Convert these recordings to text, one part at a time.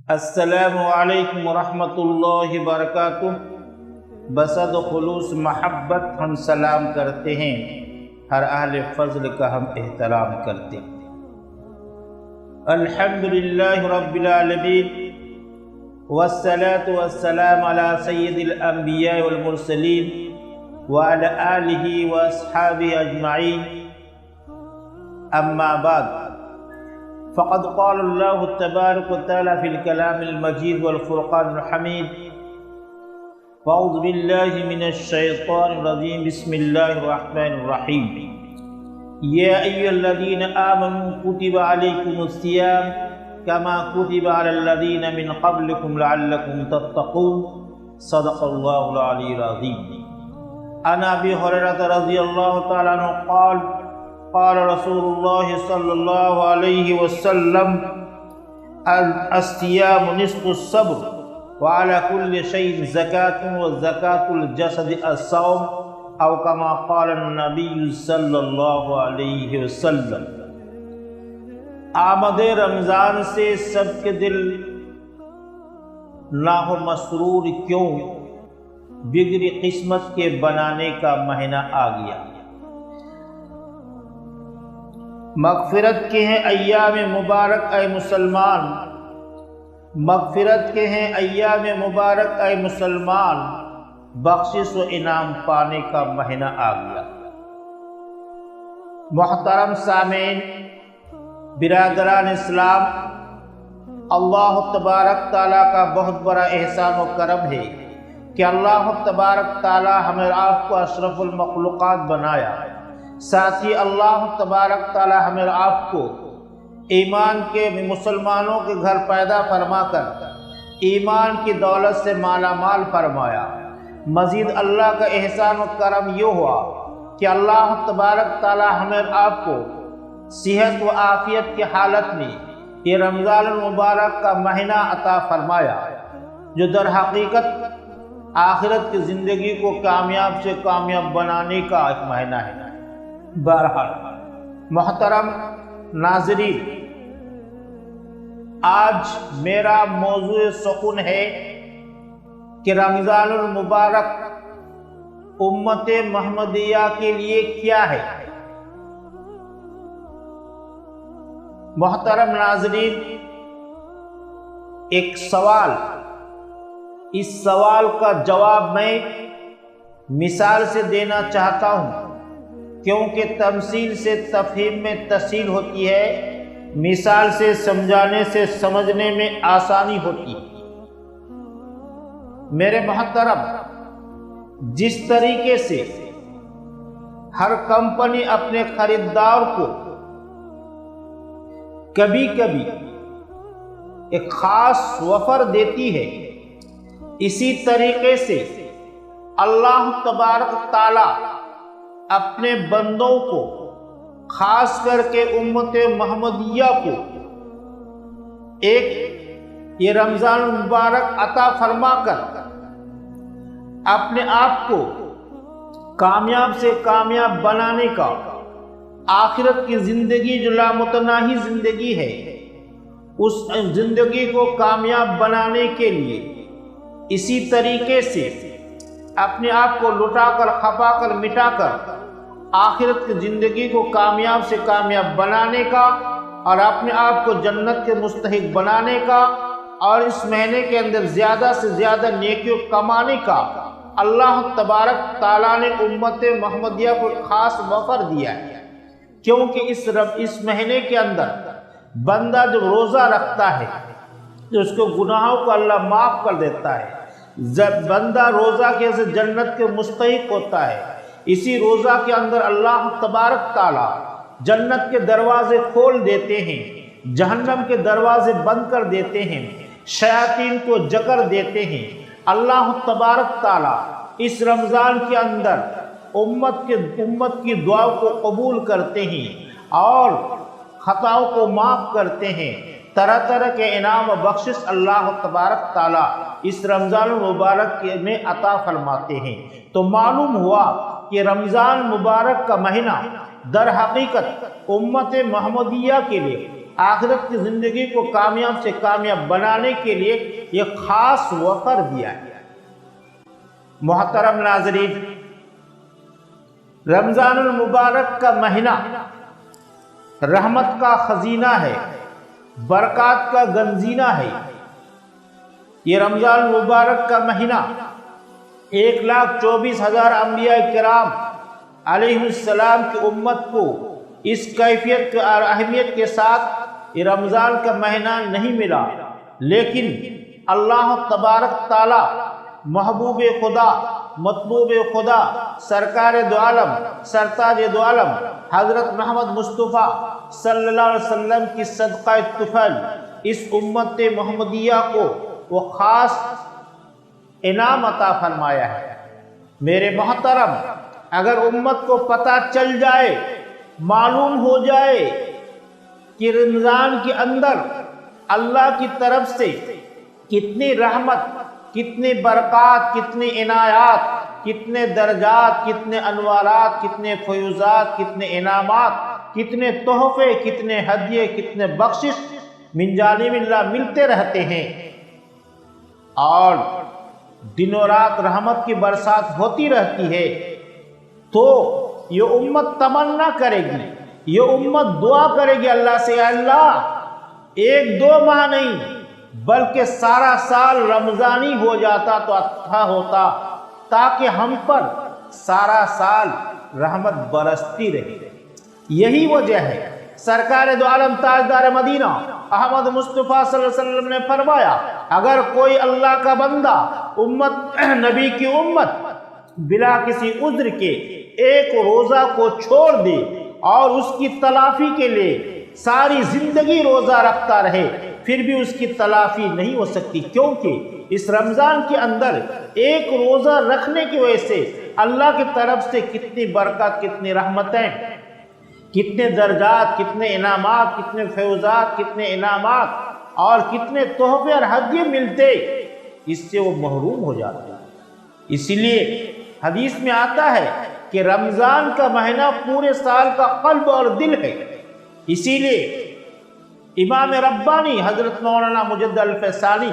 السلام علیکم ورحمۃ اللہ وبرکاتہ۔ بصد خلوص محبت ہم سلام کرتے ہیں، ہر اہل فضل کا ہم احترام کرتے ہیں۔ الحمدللہ رب العالمین والصلاة والسلام علی سید الانبیاء والمرسلین وعلی آلہ واصحابہ اجمعین، اما بعد فقد قال اللہ تبارک وتعالی فی الکلام المجید والفرقان الحمید، فاعوذ باللہ من الشیطان الرجیم، بسم اللہ الرحمن الرحیم۔ یا ایھا الذین آمنوا کتب علیکم الصیام کما کتب علی الذین من قبلکم لعلکم تتقون، صدق اللہ العلی العظیم۔ عن ابی ہریرہ رضی اللہ تعالی عنہ قال قال رسول اللہ صلی اللہ علیہ وسلم الصیام نصف الصبر وعلى كل شيء زکاة وزکاة الجسد الصوم او کما قال النبی صلی اللہ علیہ وسلم۔ آمد رمضان سے سب کے دل لاہ مسرور کیوں، بگڑی قسمت کے بنانے کا مہینہ آ گیا۔ مغفرت کے ہیں ایام مبارک اے مسلمان، مغفرت کے ہیں ایام مبارک اے مسلمان، بخشش و انعام پانے کا مہینہ آ گیا۔ محترم سامعین، برادران اسلام، اللہ تبارک تعالیٰ کا بہت بڑا احسان و کرم ہے کہ اللہ تبارک تعالیٰ ہمیں آپ کو اشرف المخلوقات بنایا۔ ساتھ ہی اللہ تبارک تعالیٰ ہمیں آپ کو ایمان کے مسلمانوں کے گھر پیدا فرما کر ایمان کی دولت سے مالا مال فرمایا۔ مزید اللہ کا احسان و کرم یہ ہوا کہ اللہ تبارک تعالیٰ ہمیں آپ کو صحت و عافیت کی حالت میں یہ رمضان المبارک کا مہینہ عطا فرمایا، جو در حقیقت آخرت کی زندگی کو کامیاب سے کامیاب بنانے کا ایک مہینہ ہے۔ بہرحال محترم ناظرین، آج میرا موضوع سخن ہے کہ رمضان المبارک امت محمدیہ کے لیے کیا ہے۔ محترم ناظرین، ایک سوال، اس سوال کا جواب میں مثال سے دینا چاہتا ہوں، کیونکہ تمثیل سے تفہیم میں تسہیل ہوتی ہے، مثال سے سمجھانے سے سمجھنے میں آسانی ہوتی ہے۔ میرے محترم، جس طریقے سے ہر کمپنی اپنے خریدار کو کبھی کبھی ایک خاص وفر دیتی ہے، اسی طریقے سے اللہ تبارک تعالی اپنے بندوں کو، خاص کر کے امت محمدیہ کو، ایک یہ رمضان المبارک عطا فرما کر اپنے آپ کو کامیاب سے کامیاب بنانے کا، آخرت کی زندگی جو لامتناہی زندگی ہے، اس زندگی کو کامیاب بنانے کے لیے اسی طریقے سے اپنے آپ کو لٹا کر، کھپا کر، مٹا کر آخرت کی زندگی کو کامیاب سے کامیاب بنانے کا اور اپنے آپ کو جنت کے مستحق بنانے کا، اور اس مہینے کے اندر زیادہ سے زیادہ نیکیوں کمانے کا اللہ تبارک تعالیٰ نے امت محمدیہ کو خاص وفر دیا ہے۔ کیونکہ اس مہینے کے اندر بندہ جب روزہ رکھتا ہے تو اس کو گناہوں کو اللہ معاف کر دیتا ہے، بندہ روزہ کے سے جنت کے مستحق ہوتا ہے۔ اسی روزہ کے اندر اللہ تبارک تعالیٰ جنت کے دروازے کھول دیتے ہیں، جہنم کے دروازے بند کر دیتے ہیں، شیاطین کو جکر دیتے ہیں۔ اللہ تبارک تعالیٰ اس رمضان کے اندر امت کی دعا کو قبول کرتے ہیں اور خطاؤں کو معاف کرتے ہیں۔ طرح طرح کے انعام و بخشش اللہ تبارک تعالیٰ اس رمضان المبارک میں عطا فرماتے ہیں۔ تو معلوم ہوا کہ رمضان مبارک کا مہینہ در حقیقت امت محمدیہ کے لیے آخرت کی زندگی کو کامیاب سے کامیاب بنانے کے لیے ایک خاص وقر دیا ہے۔ محترم ناظرین، رمضان المبارک کا مہینہ رحمت کا خزینہ ہے، برکات کا گنجینہ ہے۔ یہ رمضان المبارک کا مہینہ 1,24,000 انبیاء کرام علیہ السلام کی امت کو اس کیفیت اور اہمیت کے ساتھ یہ رمضان کا مہینہ نہیں ملا، لیکن اللہ تبارک تعالی محبوب خدا، مطلوب خدا، سرکار دو عالم، سرتاج دو عالم حضرت محمد مصطفیٰ صلی اللہ علیہ وسلم کی صدقہ طفیل اس امت محمدیہ کو وہ خاص انعام عطا فرمایا ہے۔ میرے محترم، اگر امت کو پتہ چل جائے، معلوم ہو جائے کہ رمضان کے اندر اللہ کی طرف سے کتنی رحمت، کتنے برکات، کتنے عنایات، کتنے درجات، کتنے انوارات، کتنے فیوزات، کتنے انعامات، کتنے تحفے، کتنے ہدیے، کتنے بخشش من جانب اللہ ملتے رہتے ہیں، اور دن و رات رحمت کی برسات ہوتی رہتی ہے، تو یہ امت تمنا کرے گی، یہ امت دعا کرے گی اللہ سے، اللہ 1-2 ماہ نہیں بلکہ سارا سال رمضانی ہو جاتا تو اچھا ہوتا، تاکہ ہم پر سارا سال رحمت برستی رہے۔ یہی وجہ ہے سرکار دو عالم تاجدار مدینہ احمد مصطفیٰ صلی اللہ علیہ وسلم نے فرمایا، اگر کوئی اللہ کا بندہ امت نبی کی امت بلا کسی عذر کے ایک روزہ کو چھوڑ دے اور اس کی تلافی کے لیے ساری زندگی روزہ رکھتا رہے، پھر بھی اس کی تلافی نہیں ہو سکتی، کیونکہ اس رمضان کے اندر ایک روزہ رکھنے کی وجہ سے اللہ کی طرف سے کتنی برکت، کتنی رحمتیں، کتنے درجات، کتنے انعامات، کتنے فیوزات، کتنے انعامات اور کتنے تحفے اور ہدیے ملتے، اس سے وہ محروم ہو جاتے ہیں۔ اسی لیے حدیث میں آتا ہے کہ رمضان کا مہینہ پورے سال کا قلب اور دل ہے۔ اسی لیے امام ربانی حضرت مولانا مجدد الفیصانی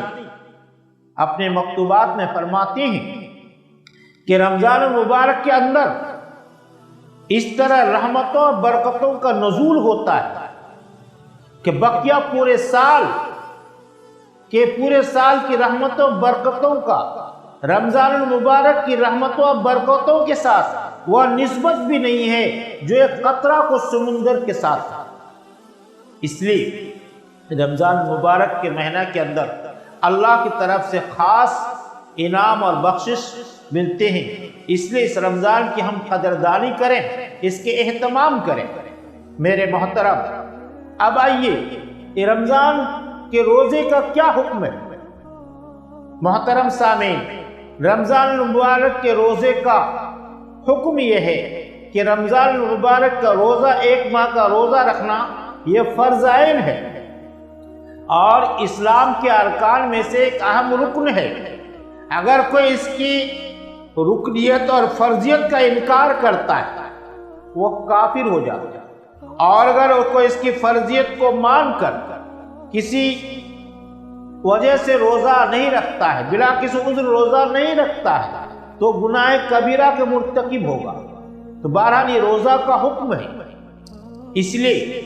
اپنے مکتوبات میں فرماتے ہیں کہ رمضان المبارک کے اندر اس طرح رحمتوں اور برکتوں کا نزول ہوتا ہے کہ بقیہ پورے سال کی رحمتوں اور برکتوں کا رمضان المبارک کی رحمتوں اور برکتوں کے ساتھ وہ نسبت بھی نہیں ہے جو ایک قطرہ کو سمندر کے ساتھ تھا۔ اس لیے رمضان مبارک کے مہینہ کے اندر اللہ کی طرف سے خاص انعام اور بخشش ملتے ہیں، اس لیے اس رمضان کی ہم قدردانی کریں، اس کے اہتمام کریں۔ میرے محترم، اب آئیے رمضان کے روزے کا کیا حکم ہے۔ محترم سامعین، رمضان المبارک کے روزے کا حکم یہ ہے کہ رمضان المبارک کا روزہ 1 ماہ کا روزہ رکھنا یہ فرض عین ہے اور اسلام کے ارکان میں سے ایک اہم رکن ہے۔ اگر کوئی اس کی رکنیت اور فرضیت کا انکار کرتا ہے وہ کافر ہو جاتا ہے، اور اگر کوئی اس کی فرضیت کو مان کر کسی وجہ سے روزہ نہیں رکھتا ہے، بلا کسی عذر روزہ نہیں رکھتا ہے، تو گناہ کبیرہ کے مرتکب ہوگا۔ تو بہرحال یہ روزہ کا حکم ہے، اس لیے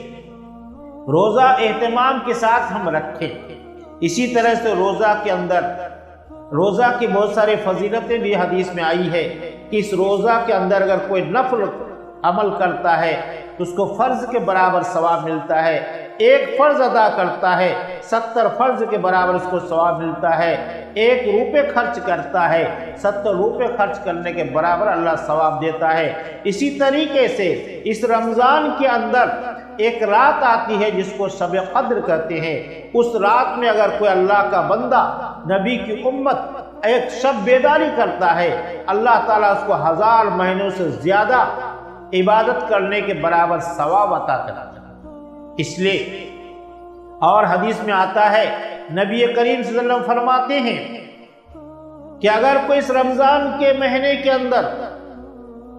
روزہ اہتمام کے ساتھ ہم رکھیں۔ اسی طرح سے روزہ کے اندر روزہ کی بہت ساری فضیلتیں بھی حدیث میں آئی ہے کہ اس روزہ کے اندر اگر کوئی نفل عمل کرتا ہے تو اس کو فرض کے برابر ثواب ملتا ہے، 1 فرض ادا کرتا ہے 70 فرض کے برابر اس کو ثواب ملتا ہے، 1 روپے خرچ کرتا ہے 70 روپے خرچ کرنے کے برابر اللہ ثواب دیتا ہے۔ اسی طریقے سے اس رمضان کے اندر ایک رات آتی ہے جس کو شب قدر کہتے ہیں، اس رات میں اگر کوئی اللہ کا بندہ نبی کی امت ایک شب بیداری کرتا ہے، اللہ تعالیٰ اس کو 1000 مہینوں سے زیادہ عبادت کرنے کے برابر ثواب عطا کرتا ہے۔ اس لیے اور حدیث میں آتا ہے، نبی کریم صلی اللہ علیہ وسلم فرماتے ہیں کہ اگر کوئی اس رمضان کے مہینے کے اندر